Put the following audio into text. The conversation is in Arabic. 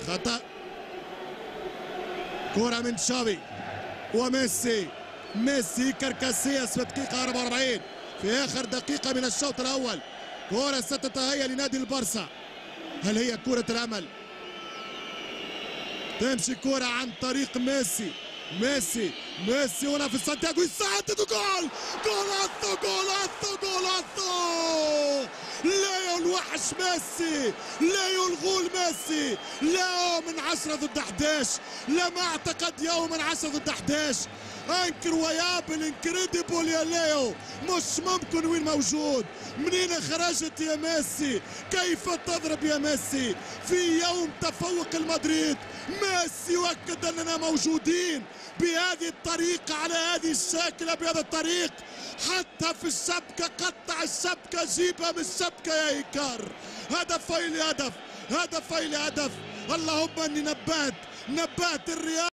خطأ. كرة من تشافي وميسي. ميسي كركاسياس في الدقيقة 44 في آخر دقيقة من الشوط الأول. كرة ستتهيأ لنادي البارسا. هل هي كرة الأمل؟ تمشي كرة عن طريق ميسي. ميسي هنا في سانتياغو يسدد جول. جولاتو جولاتو جولاتو. لا الوحش ميسي، لا الغول ميسي، لا من 10 ضد 11. لم اعتقد يوم من 10 ضد 11. انكرويابل انكريديبل يا ليو، مش ممكن. وين موجود؟ منين خرجت يا ميسي؟ كيف تضرب يا ميسي في يوم تفوق المدريد؟ ميسي يؤكد اننا موجودين بهذه الطريقة، على هذه الشاكلة، بهذا الطريق. حتى في الشبكة، قطع الشبكة، جيبها من الشبكة يا إيكار. هدفين لهدف، هدفين لهدف. اللهم اني نبات الرياض.